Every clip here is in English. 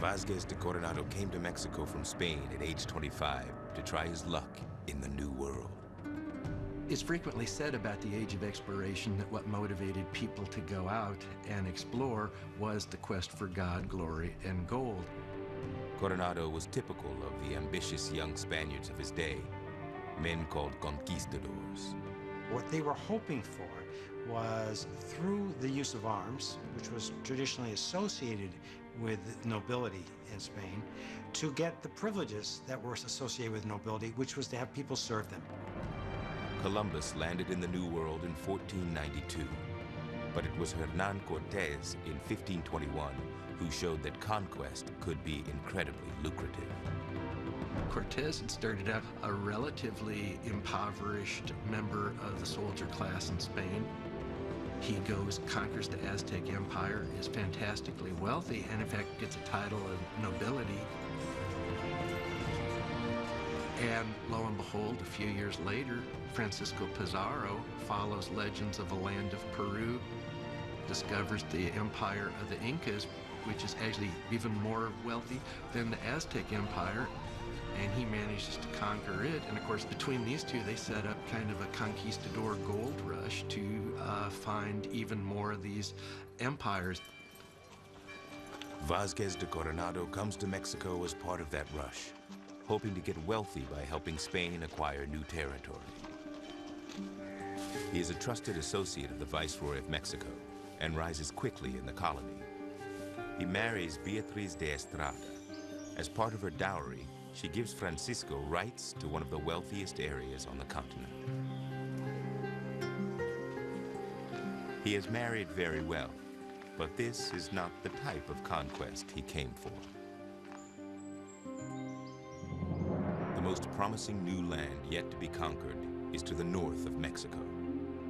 Vázquez de Coronado came to Mexico from Spain at age 25 to try his luck in the New World. It's frequently said about the age of exploration that what motivated people to go out and explore was the quest for God, glory, and gold. Coronado was typical of the ambitious young Spaniards of his day, men called conquistadors. What they were hoping for was, through the use of arms, which was traditionally associated with nobility in Spain, to get the privileges that were associated with nobility, which was to have people serve them. Columbus landed in the New World in 1492, but it was Hernán Cortés in 1521 who showed that conquest could be incredibly lucrative. Cortés had started out a relatively impoverished member of the soldier class in Spain. He goes, conquers the Aztec Empire, is fantastically wealthy, and in fact gets a title of nobility. And lo and behold, a few years later, Francisco Pizarro follows legends of a land of Peru, discovers the empire of the Incas, which is actually even more wealthy than the Aztec Empire, and he manages to conquer it. And of course, between these two, they set up kind of a conquistador gold rush to find even more of these empires. Vázquez de Coronado comes to Mexico as part of that rush, hoping to get wealthy by helping Spain acquire new territory. He is a trusted associate of the Viceroy of Mexico and rises quickly in the colony. He marries Beatriz de Estrada. As part of her dowry, she gives Francisco rights to one of the wealthiest areas on the continent. He has married very well, but this is not the type of conquest he came for. The most promising new land yet to be conquered is to the north of Mexico.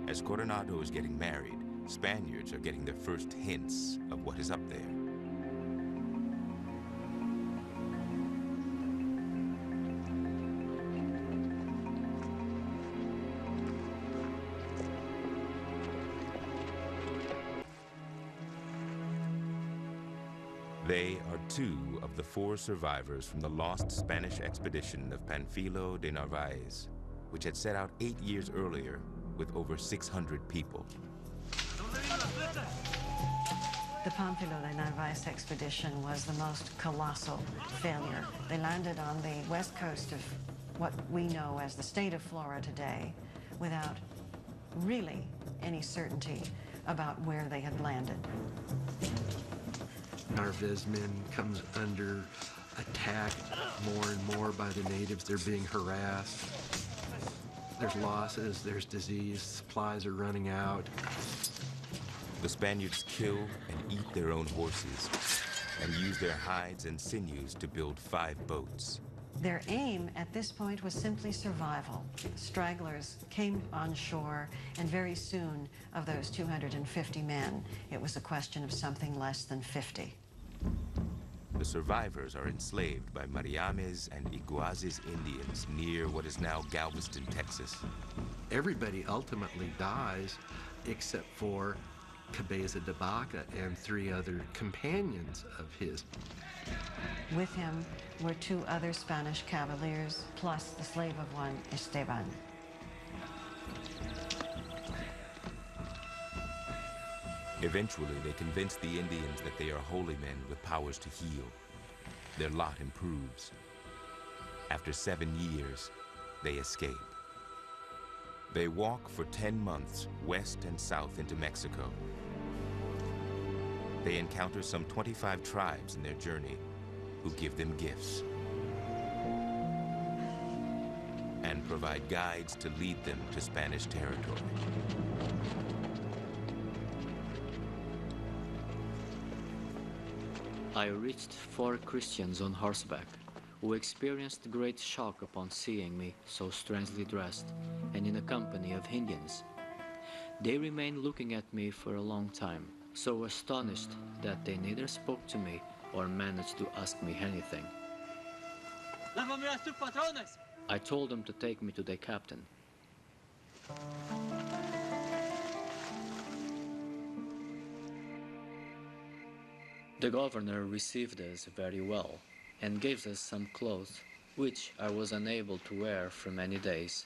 As Coronado is getting married, Spaniards are getting their first hints of what is up there. They are two of the 4 survivors from the lost Spanish expedition of Panfilo de Narvaez, which had set out 8 years earlier with over 600 people. The Panfilo de Narvaez expedition was the most colossal failure. They landed on the west coast of what we know as the state of Florida today without really any certainty about where they had landed. Narvaez men comes under attack more and more by the natives. They're being harassed. There's losses, there's disease, supplies are running out. The Spaniards kill and eat their own horses and use their hides and sinews to build 5 boats. Their aim at this point was simply survival. Stragglers came on shore, and very soon, of those 250 men, it was a question of something less than 50. The survivors are enslaved by Mariames and Iguazes Indians near what is now Galveston, Texas. Everybody ultimately dies except for Cabeza de Vaca and 3 other companions of his. With him were 2 other Spanish cavaliers, plus the slave of one, Esteban. Eventually, they convince the Indians that they are holy men with powers to heal. Their lot improves. After 7 years, they escape. They walk for 10 months west and south into Mexico. They encounter some 25 tribes in their journey who give them gifts and provide guides to lead them to Spanish territory. I reached 4 Christians on horseback, who experienced great shock upon seeing me so strangely dressed and in a company of Indians. They remained looking at me for a long time, so astonished that they neither spoke to me or managed to ask me anything. I told them to take me to their captain. The governor received us very well and gave us some clothes which I was unable to wear for many days,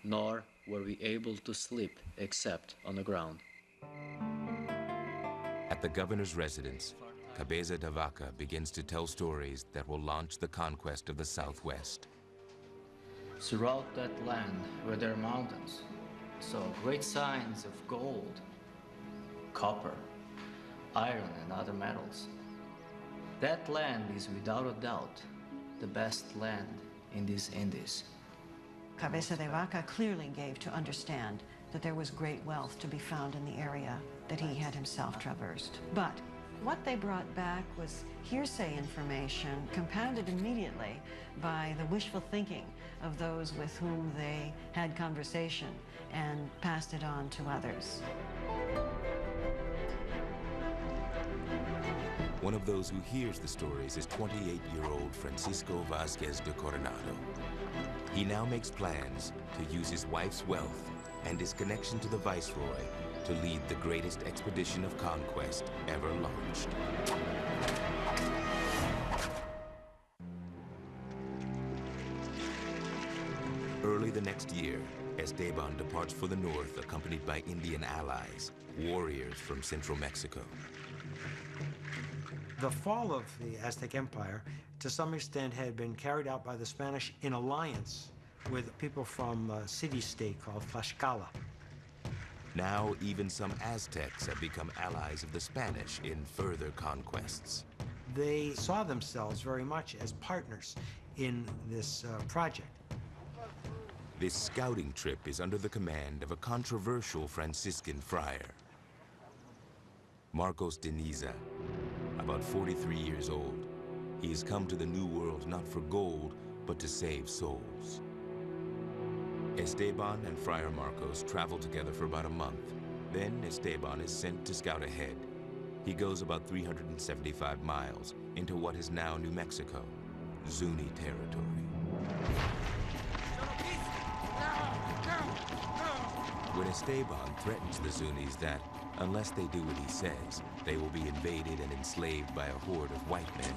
nor were we able to sleep except on the ground. At the governor's residence, Cabeza de Vaca begins to tell stories that will launch the conquest of the Southwest. Throughout that land were there mountains, saw great signs of gold, copper, iron, and other metals. That land is without a doubt the best land in these Indies. Cabeza de Vaca clearly gave to understand that there was great wealth to be found in the area that he had himself traversed. But what they brought back was hearsay information compounded immediately by the wishful thinking of those with whom they had conversation and passed it on to others. One of those who hears the stories is 28-year-old Francisco Vázquez de Coronado. He now makes plans to use his wife's wealth and his connection to the viceroy to lead the greatest expedition of conquest ever launched. Early the next year, Esteban departs for the north accompanied by Indian allies, warriors from central Mexico. The fall of the Aztec Empire, to some extent, had been carried out by the Spanish in alliance with people from a city-state called Tlaxcala. Now, even some Aztecs have become allies of the Spanish in further conquests. They saw themselves very much as partners in this project. This scouting trip is under the command of a controversial Franciscan friar, Marcos de Niza, about 43 years old. He has come to the New World not for gold, but to save souls. Esteban and Friar Marcos travel together for about a month. Then Esteban is sent to scout ahead. He goes about 375 miles into what is now New Mexico, Zuni territory. When Esteban threatens the Zunis that, unless they do what he says, they will be invaded and enslaved by a horde of white men,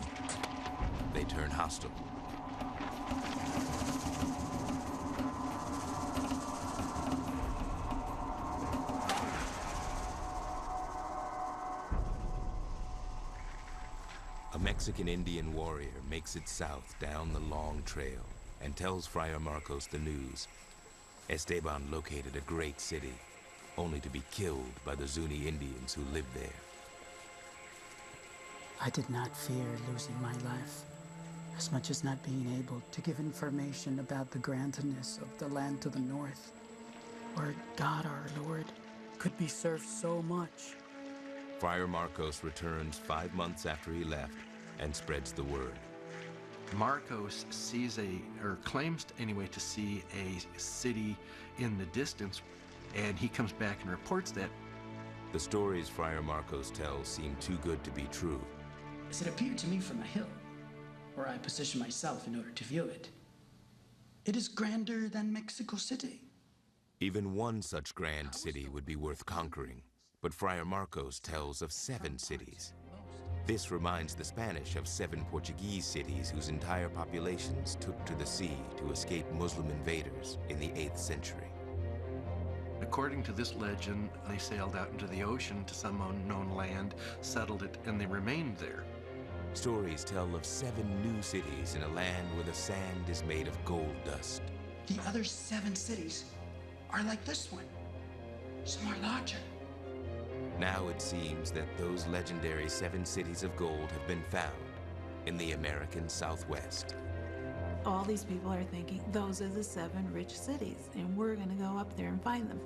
they turn hostile. A Mexican Indian warrior makes it south down the long trail and tells Friar Marcos the news. Esteban located a great city, only to be killed by the Zuni Indians who lived there. I did not fear losing my life, as much as not being able to give information about the grandness of the land to the north, where God our Lord could be served so much. Friar Marcos returns 5 months after he left and spreads the word. Marcos sees or claims anyway to see a city in the distance, and he comes back and reports that. The stories Friar Marcos tells seem too good to be true. As it appeared to me from a hill, where I positioned myself in order to view it, it is grander than Mexico City. Even one such grand city would be worth conquering, but Friar Marcos tells of 7 cities. This reminds the Spanish of 7 Portuguese cities whose entire populations took to the sea to escape Muslim invaders in the 8th century. According to this legend, they sailed out into the ocean to some unknown land, settled it, and they remained there. Stories tell of 7 new cities in a land where the sand is made of gold dust. The other 7 cities are like this one, some are larger. Now it seems that those legendary 7 cities of gold have been found in the American Southwest. All these people are thinking, those are the 7 rich cities, and we're going to go up there and find them.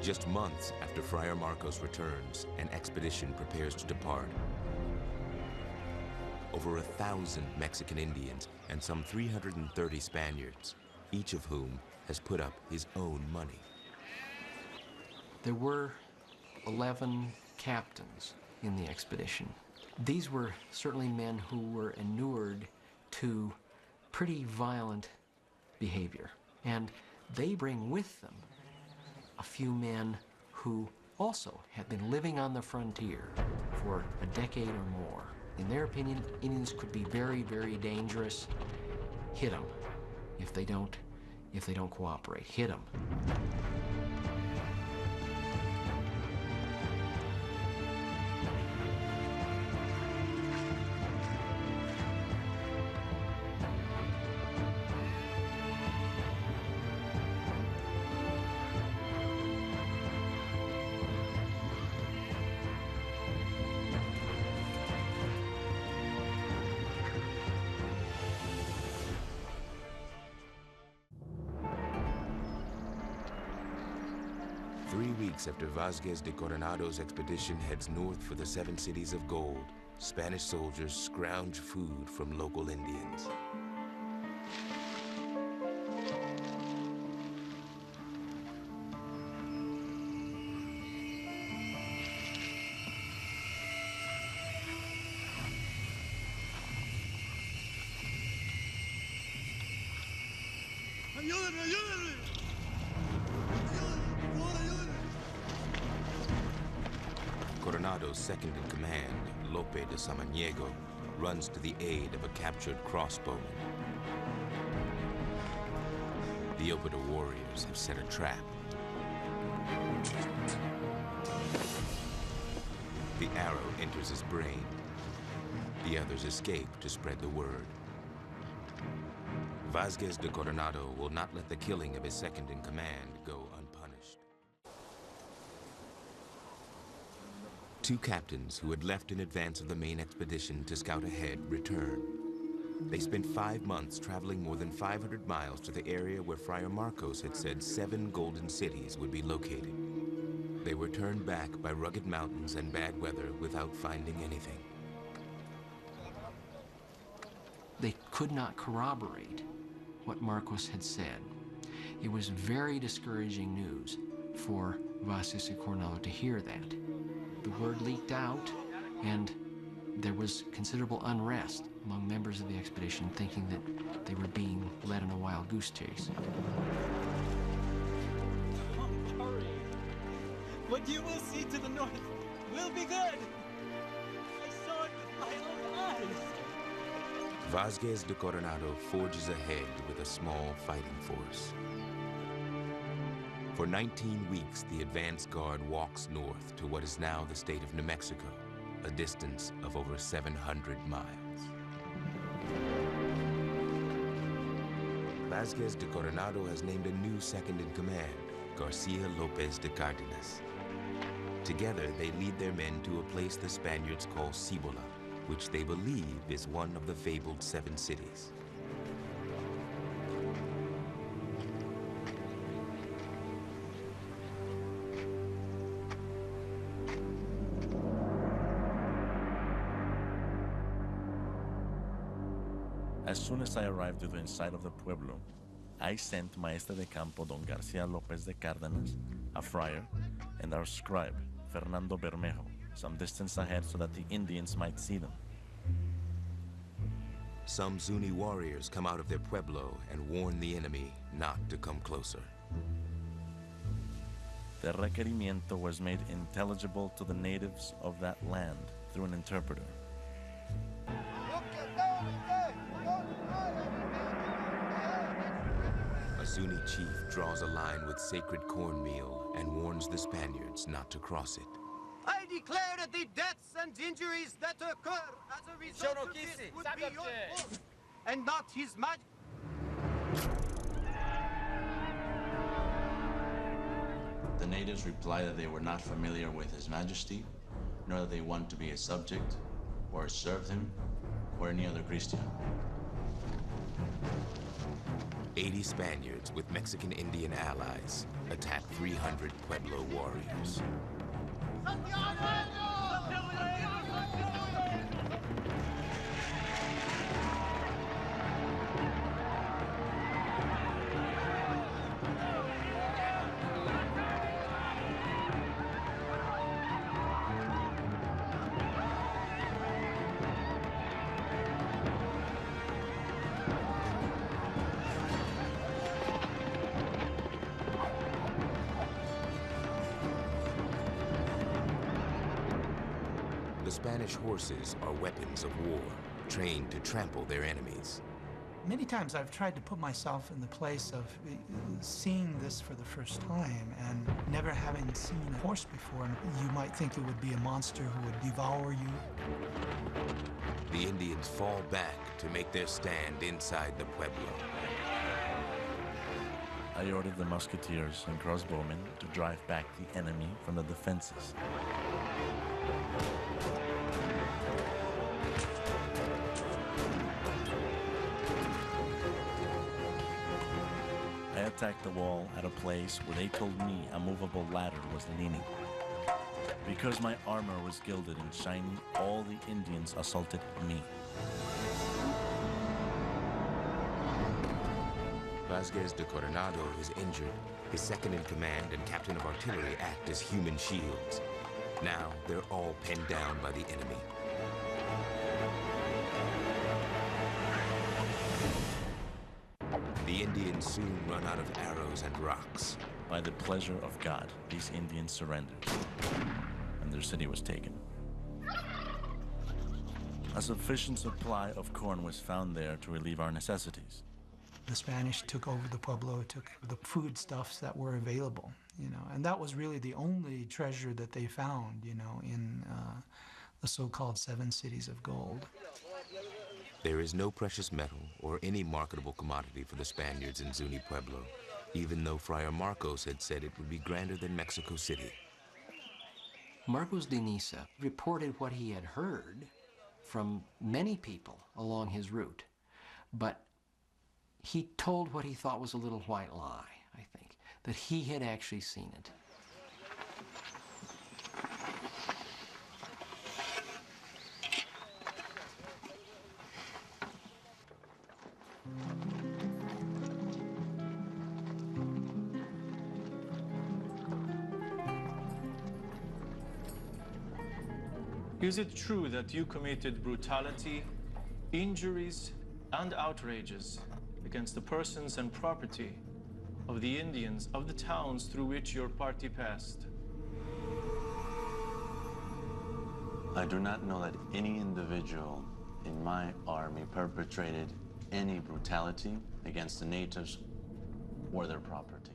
Just months after Friar Marcos returns, an expedition prepares to depart. Over 1,000 Mexican Indians and some 330 Spaniards, each of whom has put up his own money. There were 11 captains in the expedition. These were certainly men who were inured to pretty violent behavior. And they bring with them a few men who also had been living on the frontier for a decade or more. In their opinion, Indians could be very, very dangerous. Hit them if they don't cooperate. Hit them. After Vázquez de Coronado's expedition heads north for the 7 cities of gold, Spanish soldiers scrounge food from local Indians. Coronado's second-in-command, Lope de Samaniego, runs to the aid of a captured crossbowman. The Opada warriors have set a trap. The arrow enters his brain. The others escape to spread the word. Vázquez de Coronado will not let the killing of his second-in-command go unpunished. Two captains who had left in advance of the main expedition to scout ahead return. They spent 5 months traveling more than 500 miles to the area where Friar Marcos had said 7 golden cities would be located. They were turned back by rugged mountains and bad weather without finding anything. They could not corroborate what Marcos had said. It was very discouraging news for Vázquez de Coronado to hear that. The word leaked out, and there was considerable unrest among members of the expedition, thinking that they were being led on a wild goose chase. Hurry! What you will see to the north will be good! I saw it with my own eyes! Vázquez de Coronado forges ahead with a small fighting force. For 19 weeks, the advance guard walks north to what is now the state of New Mexico, a distance of over 700 miles. Vázquez de Coronado has named a new second-in-command, Garcia Lopez de Cardenas. Together, they lead their men to a place the Spaniards call Cibola, which they believe is one of the fabled 7 cities. As soon as I arrived to the inside of the pueblo, I sent Maestre de Campo Don Garcia Lopez de Cardenas, a friar, and our scribe, Fernando Bermejo, some distance ahead so that the Indians might see them. Some Zuni warriors come out of their pueblo and warn the enemy not to come closer. The requerimiento was made intelligible to the natives of that land through an interpreter. A Zuni chief draws a line with sacred cornmeal and warns the Spaniards not to cross it. I declare that the deaths and injuries that occur as a result of this would be your fault, and not his magic. The natives reply that they were not familiar with His Majesty, nor that they want to be a subject, or serve him, or any other Christian. 80 Spaniards with Mexican Indian allies attack 300 Pueblo warriors. The Spanish horses are weapons of war, trained to trample their enemies. Many times I've tried to put myself in the place of seeing this for the first time and never having seen a horse before. You might think it would be a monster who would devour you. The Indians fall back to make their stand inside the pueblo. I ordered the musketeers and crossbowmen to drive back the enemy from the defenses. I attacked the wall at a place where they told me a movable ladder was leaning. Because my armor was gilded and shiny, all the Indians assaulted me. Vasquez de Coronado is injured. His second in command and captain of artillery act as human shields. Now they're all pinned down by the enemy. The Indians soon run out of arrows and rocks. By the pleasure of God, these Indians surrendered, and their city was taken. A sufficient supply of corn was found there to relieve our necessities. The Spanish took over the pueblo, took the foodstuffs that were available, and that was really the only treasure that they found, in the so-called 7 cities of gold. There is no precious metal or any marketable commodity for the Spaniards in Zuni Pueblo, even though Friar Marcos had said it would be grander than Mexico City. Marcos de Niza reported what he had heard from many people along his route, but he told what he thought was a little white lie, I think, that he had actually seen it. Is it true that you committed brutality, injuries, and outrages against the persons and property of the Indians of the towns through which your party passed? I do not know that any individual in my army perpetrated any brutality against the natives or their property.